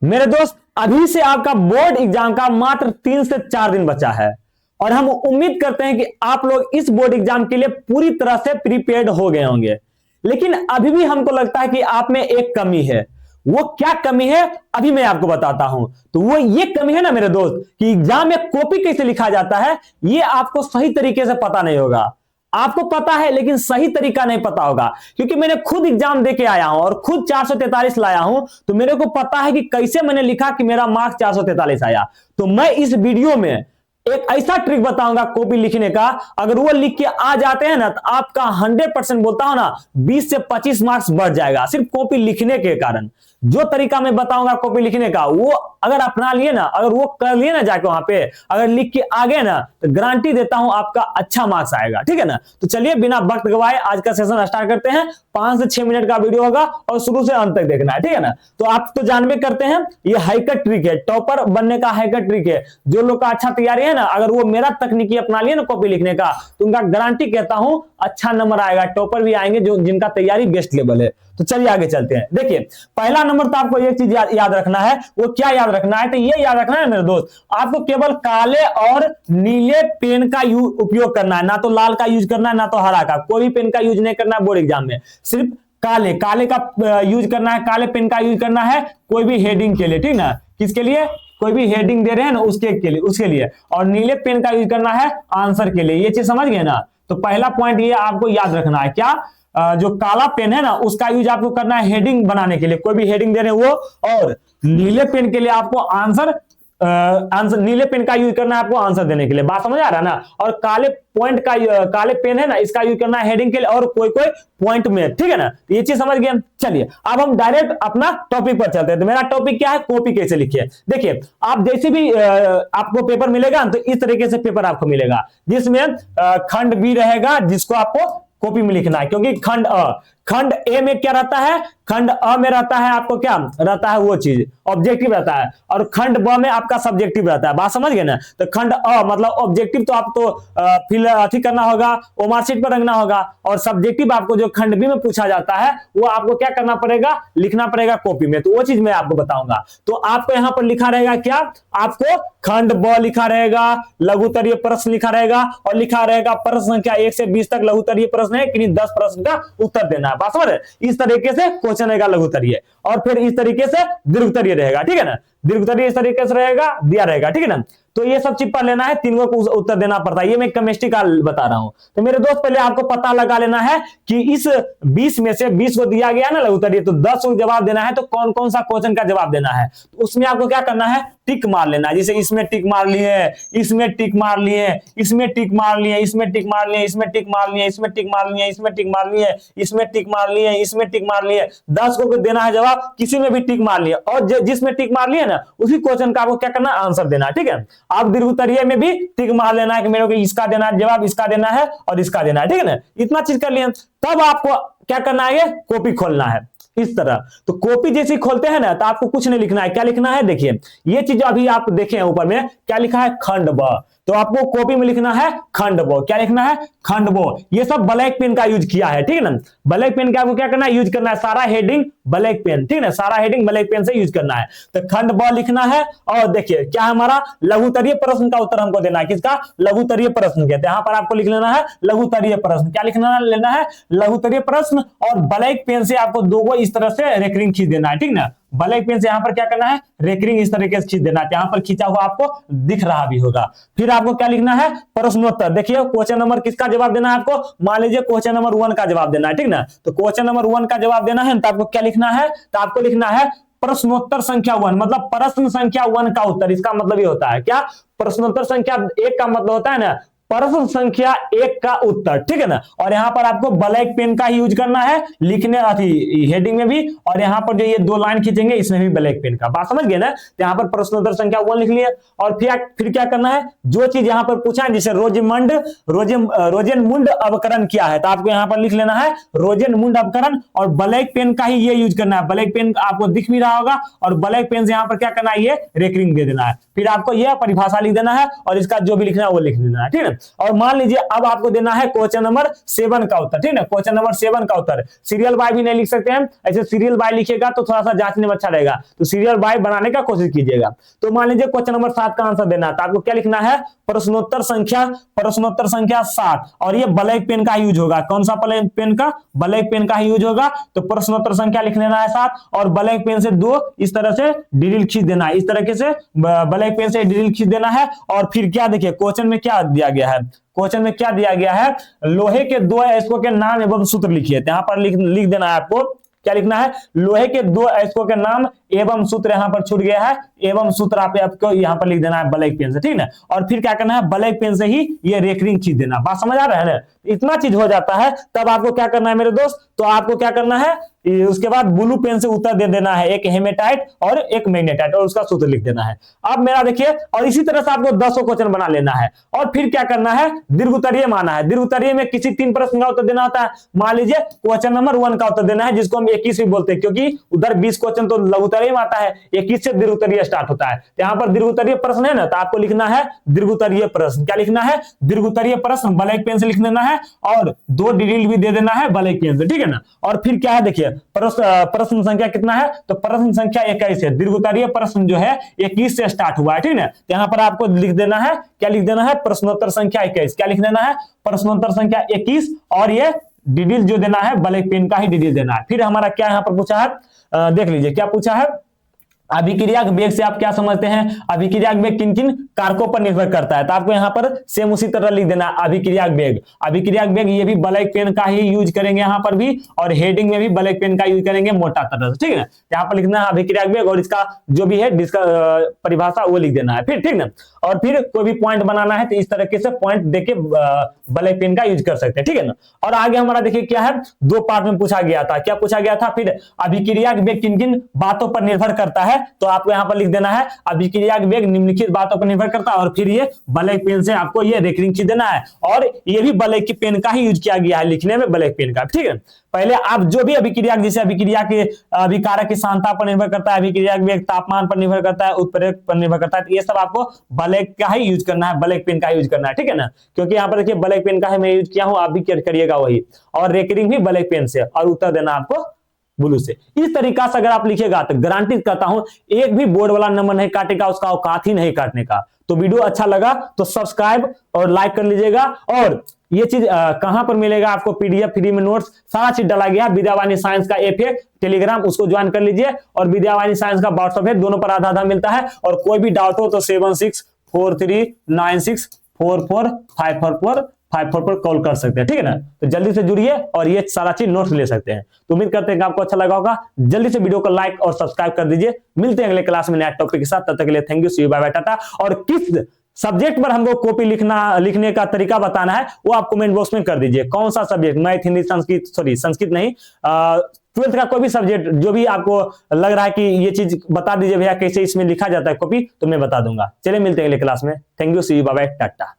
मेरे दोस्त, अभी से आपका बोर्ड एग्जाम का मात्र 3 से 4 दिन बचा है और हम उम्मीद करते हैं कि आप लोग इस बोर्ड एग्जाम के लिए पूरी तरह से प्रिपेयर्ड हो गए होंगे। लेकिन अभी भी हमको लगता है कि आप में एक कमी है। वो क्या कमी है अभी मैं आपको बताता हूं। तो वो ये कमी है ना मेरे दोस्त, कि एग्जाम में कॉपी कैसे लिखा जाता है ये आपको सही तरीके से पता नहीं होगा। आपको पता है लेकिन सही तरीका नहीं पता होगा, क्योंकि मैंने खुद एग्जाम देके आया हूं और खुद 443 लाया हूं, तो मेरे को पता है कि कैसे मैंने लिखा कि मेरा मार्क्स 443 आया। तो मैं इस वीडियो में एक ऐसा ट्रिक बताऊंगा कॉपी लिखने का, अगर वो लिख के आ जाते हैं ना तो आपका 100% बोलता हूं ना 20 से 25 मार्क्स बढ़ जाएगा, सिर्फ कॉपी लिखने के कारण। जो तरीका मैं बताऊंगा कॉपी लिखने का, वो अगर अपना लिए ना, अगर वो कर लिए ना जाके वहां पे, अगर लिख के आ गए ना, तो गारंटी देता हूं आपका अच्छा मार्क्स आएगा। ठीक है ना। तो चलिए बिना वक्त गवाए आज का सेशन स्टार्ट करते हैं। 5 से 6 मिनट का वीडियो होगा और शुरू से अंत तक देखना है। ठीक है ना। तो आप तो जानबे करते हैं ये हैकर ट्रिक है, टॉपर बनने का हैकर ट्रिक है। जो लोग का अच्छा तैयारी है ना, अगर वो मेरा तकनीकी अपना लिए ना कॉपी लिखने का, तो उनका गारंटी कहता हूं अच्छा नंबर आएगा, टॉपर भी आएंगे जो जिनका तैयारी बेस्ट लेवल है। तो चलिए आगे चलते हैं। देखिए पहला नंबर तो आपको एक चीज याद रखना है। वो क्या याद रखना है? तो ये याद रखना है मेरे दोस्त, आपको केवल काले और नीले पेन का उपयोग करना है, ना तो लाल का यूज करना है ना तो हरा का। कोई भी पेन का यूज नहीं करना है बोर्ड एग्जाम में, सिर्फ काले का यूज करना है, काले पेन का यूज करना है कोई भी हेडिंग के लिए। ठीक ना। किसके लिए? कोई भी हेडिंग दे रहे हैं ना उसके लिए। और नीले पेन का यूज करना है आंसर के लिए। ये चीज समझ गए ना। तो पहला पॉइंट ये आपको याद रखना है। क्या? जो काला पेन है ना उसका यूज आपको करना है हेडिंग बनाने के लिए, कोई भी हेडिंग दे रहे हैं वो। और नीले पेन के लिए आपको आंसर नीले पेन का यूज करना है आपको आंसर देने के लिए। बात समझ आ रहा है ना। और काले काले पेन है ना, इसका यूज करना है हेडिंग के लिए और कोई पॉइंट में। ठीक है ना। तो ये चीज समझ गए। चलिए अब हम डायरेक्ट अपना टॉपिक पर चलते हैं। तो मेरा टॉपिक क्या है? कॉपी कैसे लिखिए। देखिए आप जैसे भी आपको पेपर मिलेगा तो इस तरीके से पेपर आपको मिलेगा, जिसमें खंड बी रहेगा जिसको आपको कॉपी में लिखना है। क्योंकि खंड ए में क्या रहता है? खंड अ में रहता है आपको क्या रहता है? वो चीज ऑब्जेक्टिव रहता है। और खंड ब में आपका सब्जेक्टिव रहता है। बात समझ गए ना। तो खंड अ मतलब ऑब्जेक्टिव तो आपको फिल अथी करना होगा, वो मार्कशीट पर रखना होगा। और सब्जेक्टिव आपको जो खंड बी में पूछा जाता है वो आपको क्या करना पड़ेगा? लिखना पड़ेगा कॉपी में। तो वो चीज मैं आपको बताऊंगा। तो आपको यहां पर लिखा रहेगा क्या? आपको खंड ब लिखा रहेगा, लघुत्तरीय प्रश्न लिखा रहेगा और लिखा रहेगा प्रश्न संख्या 1 से 20 तक लघुत्तरीय प्रश्न है कि 10 प्रश्न का उत्तर देना है। बात समझ रहे? इस तरीके से क्वेश्चन रहेगा लघुत्तरीय, और फिर इस तरीके से दीर्घोत्तरीय रहेगा। ठीक है ना। दीर्घोत्तरीय इस तरीके से रहेगा, दिया रहेगा। ठीक है ना। तो ये सब चीज पढ़ लेना है, तीनों को उत्तर देना पड़ता है। ये मैं केमिस्ट्री का बता रहा हूं। तो मेरे दोस्त पहले आपको पता लगा लेना है कि इस 20 में से 20 को दिया गया ना लघुत्तरीय, तो 10 को जवाब देना है। तो कौन कौन सा क्वेश्चन का जवाब देना है तो उसमें आपको क्या करना है? टिक मार लेना है। जैसे इसमें टिक मार लिए, इसमें टिक मार लिए, इसमें टिक मार लिए, इसमें टिक मार लिए, इसमें टिक मार लिए, इसमें टिक मार लिए, इसमें टिक मार लिए, इसमें टिक मार लिए, इसमें टिक मार लिए। 10 को देना है जवाब, किसी में भी टिक मार लिए, और जिसमें टिक मार लिए ना उसी क्वेश्चन का आपको क्या करना है? आंसर देना है। ठीक है। आप दीर्घोत्तरीय में भी टिक मार लेना है कि मेरे को इसका देना है जवाब, इसका देना है और इसका देना है। ठीक है ना। इतना चीज कर लिए, तब आपको क्या करना है? कॉपी खोलना है इस तरह। तो कॉपी जैसे खोलते हैं ना तो आपको कुछ नहीं लिखना है। क्या लिखना है? देखिए ये चीज अभी आप देखें ऊपर में क्या लिखा है? खंड ब। तो आपको कॉपी में लिखना है खंड ब। क्या लिखना है? खंड ब। ये सब ब्लैक पेन का यूज किया है। ठीक है ना। ब्लैक पेन का आपको क्या करना है? यूज करना है। सारा हेडिंग ब्लैक पेन। ठीक है ना। सारा हेडिंग ब्लैक पेन से यूज करना है। तो खंड ब लिखना है। और देखिए क्या हमारा लघुत्तरीय प्रश्न का उत्तर हमको देना है। किसका? लघुत्तरीय प्रश्न कहते हैं। यहां पर आपको लिख लेना है लघुत्तरीय प्रश्न। क्या लिखना लेना है? लघुत्तरीय प्रश्न। और ब्लैक पेन से आपको दो इस तरह से रेकरिंग खींच देना है। ठीक ना। ब्लैक पेन से यहां पर क्या करना है? रेकरिंग इस तरीके से खींच देना है। यहां पर खींचा हुआ आपको दिख रहा भी होगा। फिर आपको क्या लिखना है? प्रश्नोत्तर। देखिए क्वेश्चन नंबर किसका जवाब देना है आपको? मान लीजिए क्वेश्चन नंबर 1 का जवाब देना है। ठीक ना। तो क्वेश्चन नंबर 1 का जवाब देना है तो आपको क्या लिखना है? तो आपको लिखना है प्रश्नोत्तर संख्या 1, मतलब प्रश्न संख्या 1 का उत्तर। इसका मतलब ये होता है क्या? प्रश्नोत्तर संख्या 1 का मतलब होता है ना प्रश्न संख्या 1 का उत्तर। ठीक है ना। और यहां पर आपको ब्लैक पेन का यूज करना है लिखने हेडिंग में भी, और यहां पर जो ये 2 लाइन खींचेंगे इसमें भी ब्लैक पेन का। बात समझ गए ना। तो यहां पर प्रश्नोत्तर संख्या 1 लिख लिए। और फिर क्या करना है? जो चीज यहां पर पूछा है, जैसे रोजेनमुंड अवकरण क्या है, तो आपको यहां पर लिख लेना है रोजेनमुंड अवकरण। और ब्लैक पेन का ही ये यूज करना है। ब्लैक पेन आपको दिख भी रहा होगा, और ब्लैक पेन से यहां पर क्या करना है? ये रेकरिंग दे देना है। फिर आपको यह परिभाषा लिख देना है और इसका जो भी लिखना है वो लिख देना है। ठीक है। और मान लीजिए अब आपको देना है क्वेश्चन नंबर 7 का उत्तर, ठीक है, क्वेश्चन नंबर 7 का उत्तर। सीरियल बाय भी नहीं लिख सकते हैं, ऐसे सीरियल बाय लिखिएगा तो थोड़ा सा जांचने में अच्छा रहेगा, तो सीरियल बाय बनाने का कोशिश कीजिएगा। तो मान लीजिए क्वेश्चन नंबर 7 का आंसर देना है, तो आपको क्या लिखना है, प्रश्नोत्तर संख्या 7, और ये ब्लैक पेन का यूज होगा। कौन सा पेन का, ब्लैक पेन का यूज होगा। तो प्रश्नोत्तर संख्या लिख लेना है 7 और ब्लैक पेन से 2 इस तरह से डिटेल खींच देना है, इस तरीके से ब्लैक पेन से डिटेल खींच देना है। और फिर क्या देखिए क्वेश्चन में क्या दिया गया है, क्वेश्चन में क्या दिया गया है, लोहे के 2 अयस्कों के नाम एवं सूत्र लिखिए। यहाँ पर लिख देना है आपको, क्या लिखना है, लोहे के 2 अयस्कों के नाम एवं सूत्र, यहां पर छूट गया है, एवं सूत्र आपको यहां पर लिख देना है ब्लैक पेन से, ठीक है। और फिर क्या करना है, ब्लैक पेन से ही ये रेकरिंग खींच देना। बात समझ आ रहा है ना, इतना चीज हो जाता है। तब आपको क्या करना है मेरे दोस्त, तो आपको क्या करना है, उसके बाद ब्लू पेन से उत्तर दे देना है, एक हेमेटाइट और एक मैग्नेटाइट, और उसका सूत्र लिख देना है। अब मेरा देखिए, और इसी तरह से आपको 10 क्वेश्चन बना लेना है। और फिर क्या करना है, दीर्घोत्तरीय माना है। दीर्घोत्तरीय में किसी 3 प्रश्न का उत्तर देना होता है। मान लीजिए क्वेश्चन नंबर 1 का उत्तर देना है, जिसको हम 21 भी बोलते हैं, क्योंकि उधर 20 क्वेश्चन तो लघुत्तरीय में आता है, 21 से दीर्घोत्तरीय स्टार्ट होता है। यहाँ पर दीर्घोत्तरीय प्रश्न है ना, तो आपको लिखना है दीर्घोत्तरीय प्रश्न। क्या लिखना है, दीर्घोत्तरीय प्रश्न, ब्लैक पेन से लिख देना है और 2 डिटेल भी दे देना है ब्लैक पेन से, ठीक है ना। और फिर क्या है देखिए, प्रश्न संख्या कितना है, तो प्रश्न संख्या 21 है। दीर्घोत्तरीय प्रश्न जो है 21 से स्टार्ट हुआ है, ठीक है। यहाँ पर आपको लिख देना है, क्या लिख देना है, प्रश्नोत्तर संख्या 21। क्या लिख देना है, प्रश्नोत्तर संख्या 21, और ये डिटेल जो देना है ब्लैक पेन का ही डिटेल देना है। फिर हमारा क्या यहाँ पर पूछा है, देख लीजिए क्या पूछा है, अभिक्रियाक वेग से आप क्या समझते हैं, अभिक्रियाक वेग किन किन कारकों पर निर्भर करता है। तो आपको यहाँ पर सेम उसी तरह लिख देना अभिक्रियाक वेग। अभिक्रियाक वेग ये भी ब्लैक पेन का ही यूज करेंगे यहाँ पर भी, और हेडिंग में भी ब्लैक पेन का यूज करेंगे मोटा तरह से, ठीक है। यहाँ पर लिखना है अभिक्रियाक वेग, और इसका जो भी है परिभाषा वो लिख देना है फिर, ठीक ना। और फिर कोई भी पॉइंट बनाना है तो इस तरीके से पॉइंट देके ब्लैक पेन का यूज कर सकते हैं, ठीक है ना। और आगे हमारा देखिए क्या है, 2 पार्ट में पूछा गया था। क्या पूछा गया था, फिर अभिक्रियाक वेग किन किन बातों पर निर्भर करता है, तो आपको यहां पर लिख देना है अभिक्रियाक वेग निम्नलिखित बातों पर निर्भर करता है। और फिर ये ब्लैक पेन से आपको ये रेकरिंग खींच देना है, और ये भी ब्लैक पेन का ही यूज किया गया है लिखने में, ब्लैक पेन का, ठीक है। पहले आप जो भी अभिक्रिया, जैसे अभिक्रिया के अभिकारक की सांद्रता पर निर्भर करता है, अभिक्रिया वेग तापमान पर निर्भर करता है, उत्प्रेरक पर निर्भर करता है, तो ये सब आपको ब्लैक का ही यूज करना है, ब्लैक पेन का यूज करना है, ठीक है ना। क्योंकि यहाँ पर देखिए ब्लैक पेन का है मैं यूज किया हूं, आप भी करिएगा वही। और रेकरिंग भी ब्लैक पेन से, और उत्तर देना आपको ब्लू से। इस तरीका से अगर आप लिखेगा तो गारंटी करता हूं एक भी बोर्ड वाला नंबर नहीं काटेगा, उसका औकात ही नहीं काटने का। तो वीडियो अच्छा लगा तो सब्सक्राइब और लाइक कर लीजिएगा। और ये चीज कहां पर मिलेगा आपको, पीडीएफ, फ्री में नोट्स, सारा चीज डाला गया। विद्यावाणी साइंस का ऐप है, टेलीग्राम, उसको ज्वाइन कर लीजिए। और विद्यावाणी साइंस का व्हाट्सएप है, दोनों पर आधा मिलता है। और कोई भी डाउट हो तो 7643964454 पर कॉल कर सकते हैं, ठीक है ना। तो जल्दी से जुड़िए और ये सारा चीज नोट्स ले सकते हैं। तो उम्मीद करते हैं कि आपको अच्छा लगा होगा। जल्दी से वीडियो को लाइक और सब्सक्राइब कर दीजिए। मिलते हैं अगले क्लास में नया टॉपिक के साथ, तब तक के लिए thank you, see you, bye bye, tata. और किस सब्जेक्ट पर हमको कॉपी लिखने का तरीका बताना है वो आप कमेंट बॉक्स में कर दीजिए। कौन सा सब्जेक्ट, मैथ, हिंदी, संस्कृत, संस्कृत नहीं, 12th का कोई भी सब्जेक्ट जो भी आपको लग रहा है कि ये चीज बता दीजिए भैया कैसे इसमें लिखा जाता है कॉपी, तो मैं बता दूंगा। चलिए मिलते हैं अगले क्लास में। Thank you, see you, bye bye, Tata.